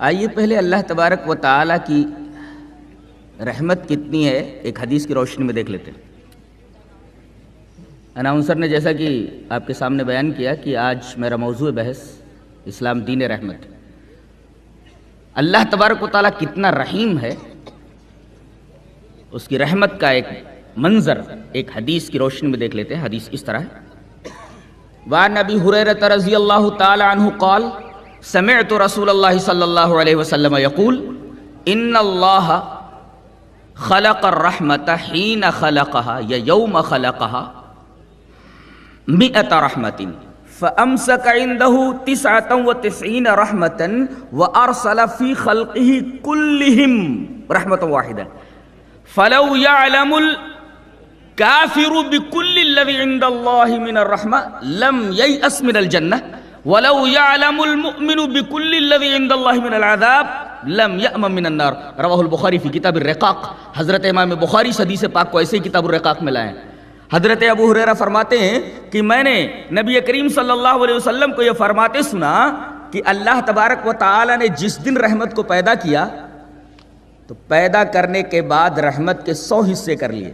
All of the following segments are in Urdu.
آئیے پہلے اللہ تبارک و تعالیٰ کی رحمت کتنی ہے ایک حدیث کی روشنی میں دیکھ لیتے ہیں۔ اناؤنسر نے جیسا کہ آپ کے سامنے بیان کیا کہ آج میرا موضوع بحث اسلام دین رحمت۔ اللہ تبارک و تعالیٰ کتنا رحیم ہے، اس کی رحمت کا ایک منظر ایک حدیث کی روشنی میں دیکھ لیتے ہیں۔ حدیث اس طرح ہے، وعن ابی ہریرہ رضی اللہ تعالی عنہ قال سمعت رسول اللہ صلی اللہ علیہ وسلم یقول ان اللہ خلق الرحمت حین خلقها یا یوم خلقها 100 رحمت فامسک عنده 99 رحمتا وارسل فی خلقه كلهم رحمة واحدة فلو يعلم الكافر بكل الذي عند الله من الرحمة لم ييأس من الجنة ولو يعلم المؤمن بكل الذي عند الله من العذاب لم يأمن من النار۔ رواہ البخاری فی کتاب الرقاق۔ حضرت امام بخاری حدیث پاک کو ایسے ہی کتاب الرقاق میں لائے ہیں۔ حضرت ابو ہریرہ فرماتے ہیں کہ میں نے نبی کریم صلی اللہ علیہ وسلم کو یہ فرماتے سنا کہ اللہ تبارک و تعالی نے جس دن رحمت کو پیدا کیا تو پیدا کرنے کے بعد رحمت کے 100 حصے کر لیے۔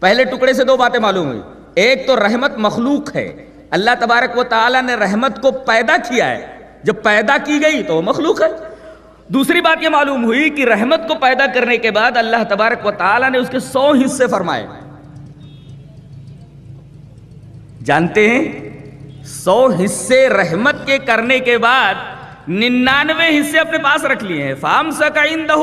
پہلے ٹکڑے سے 2 باتیں معلوم ہوئی، ایک تو رحمت مخلوق ہے، اللہ تبارک و تعالی نے رحمت کو پیدا کیا ہے، جب پیدا کی گئی تو وہ مخلوق ہے۔ دوسری بات یہ معلوم ہوئی کہ رحمت کو پیدا کرنے کے بعد اللہ تبارک و تعالی نے اس کے 100 حصے فرمائے۔ جانتے ہیں 100 حصے رحمت کے کرنے کے بعد 99 حصے اپنے پاس رکھ لیے ہیں۔ فامسک عندہ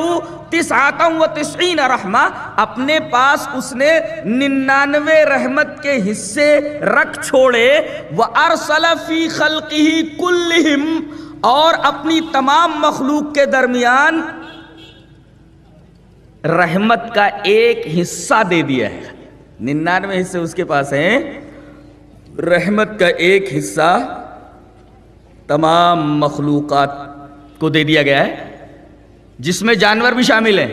99 رحمہ، اپنے پاس اس نے 99 رحمت کے حصے رکھ چھوڑے۔ وارسل فی خلقہ کلہم، اور اپنی تمام مخلوق کے درمیان رحمت کا ایک حصہ دے دیا ہے۔ 99 حصے اس کے پاس ہیں، رحمت کا ایک حصہ تمام مخلوقات کو دے دیا گیا ہے، جس میں جانور بھی شامل ہیں۔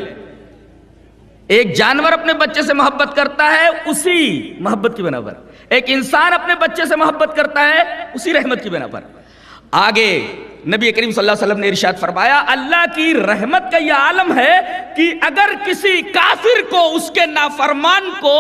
ایک جانور اپنے بچے سے محبت کرتا ہے اسی محبت کی بنا پر، ایک انسان اپنے بچے سے محبت کرتا ہے اسی رحمت کی بنا پر۔ آگے نبی کریم صلی اللہ علیہ وسلم نے ارشاد فرمایا، اللہ کی رحمت کا یہ عالم ہے کہ اگر کسی کافر کو، اس کے نافرمان کو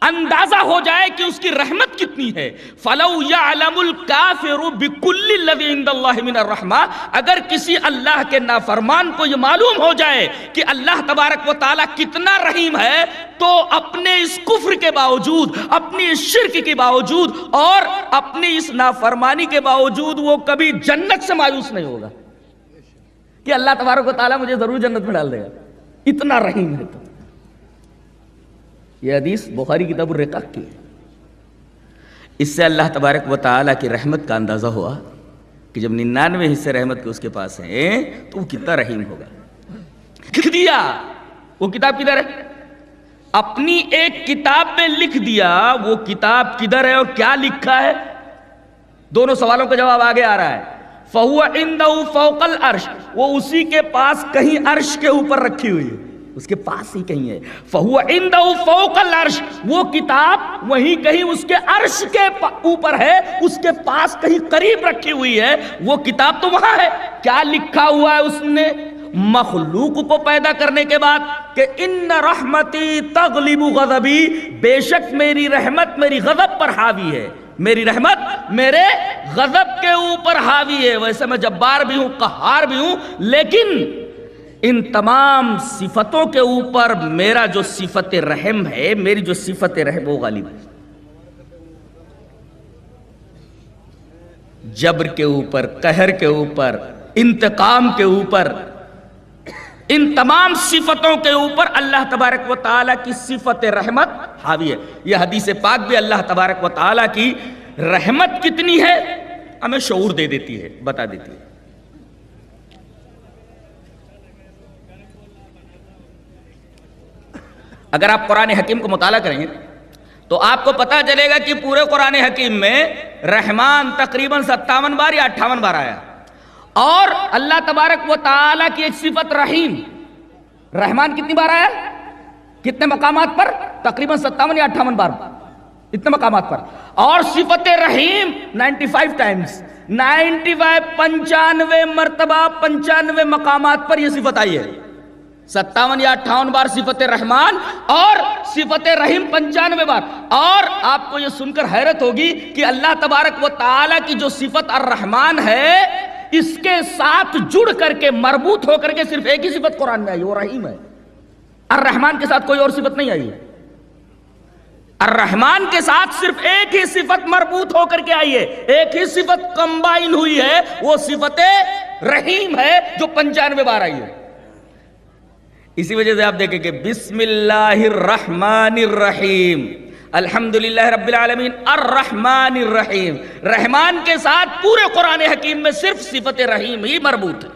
اندازہ ہو جائے کہ اس کی رحمت کتنی ہے، فَلَوْ يَعْلَمُ الْكَافِرُ بِكُلِّ الَّذِي عِنْدَ اللَّهِ مِنَ الرَّحْمَةِ، اگر کسی اللہ کے نافرمان کو یہ معلوم ہو جائے کہ اللہ تبارک و تعالیٰ کتنا رحیم ہے، تو اپنے اس کفر کے باوجود، اپنی اس شرک کے باوجود اور اپنی اس نافرمانی کے باوجود وہ کبھی جنت سے مایوس نہیں ہوگا کہ اللہ تبارک و تعالیٰ مجھے ضرور جنت میں ڈال دے گا، اتنا رحیم ہے۔ تو یہ حدیث بخاری کتاب الرقاق کی ہے۔ اس سے اللہ تبارک و تعالیٰ کی رحمت کا اندازہ ہوا کہ جب 99 حصے رحمت کے اس کے پاس ہیں تو وہ کتنا رحیم ہوگا۔ لکھ دیا، وہ کتاب کدھر ہے؟ اپنی ایک کتاب میں لکھ دیا، وہ کتاب کدھر ہے اور کیا لکھا ہے؟ دونوں سوالوں کا جواب آگے آ رہا ہے۔ فَهُوَ عِنْدَهُ فَوْقَ الْعَرْشِ، وہ اسی کے پاس کہیں عرش کے اوپر رکھی ہوئی ہے، اس کے پاس ہی کہیں ہے۔ فَهُوَ عِنْدَهُ فَوْقَ الْعَرْشِ، وہ کتاب وہیں کہیں اس کے عرش کے اوپر ہے، اس کے پاس کہیں قریب رکھی ہوئی ہے، وہ کتاب تو وہاں ہے۔ کیا لکھا ہوا ہے اس نے مخلوق کو پیدا کرنے کے بعد کہ ان رحمتی تغلب غضبی، بے شک میری رحمت میری غضب پر حاوی ہے، میری رحمت میرے غضب کے اوپر حاوی ہے۔ ویسے میں جبار بھی ہوں، قہار بھی ہوں، لیکن ان تمام صفتوں کے اوپر میرا جو صفت رحم ہے، میری جو صفت رحم وہ غالب ہے۔ جبر کے اوپر، قہر کے اوپر، انتقام کے اوپر، ان تمام صفتوں کے اوپر اللہ تبارک و تعالیٰ کی صفت رحمت حاوی ہے۔ یہ حدیث پاک بھی اللہ تبارک و تعالیٰ کی رحمت کتنی ہے ہمیں شعور دے دیتی ہے، بتا دیتی ہے۔ اگر آپ قرآن حکیم کو مطالعہ کریں گے تو آپ کو پتہ چلے گا کہ پورے قرآن حکیم میں رحمان تقریباً 57 بار یا 58 بار آیا، اور اللہ تبارک و تعالیٰ کی ایک صفت رحیم، رحمان کتنی بار آیا؟ کتنے مقامات پر؟ تقریباً 57 یا 58 بار، اتنے مقامات پر۔ اور صفت رحیم 95 ٹائمز، 95 مرتبہ 95 مقامات پر یہ صفت آئی ہے. 57 یا 58 بار صفت رحمان اور صفت رحیم 95 بار. اور آپ کو یہ سن کر حیرت ہوگی کہ اللہ تبارک و تعالی کی جو صفت الرحمن ہے اس کے ساتھ جڑ کر کے مربوط ہو کر کے صرف ایک ہی صفت قرآن میں آئی، وہ رحیم ہے. الرحمن کے ساتھ کوئی اور صفت نہیں آئی ہے. الرحمن کے ساتھ صرف ایک ہی صفت مربوط ہو کر کے آئی ہے، ایک ہی صفت کمبائن ہوئی ہے، وہ صفت رحیم ہے جو 95 بار آئی ہے. اسی وجہ سے آپ دیکھیں کہ بسم اللہ الرحمن الرحیم، الحمدللہ رب العالمین الرحمن الرحیم. رحمان کے ساتھ پورے قرآن حکیم میں صرف صفت رحیم ہی مربوط ہے.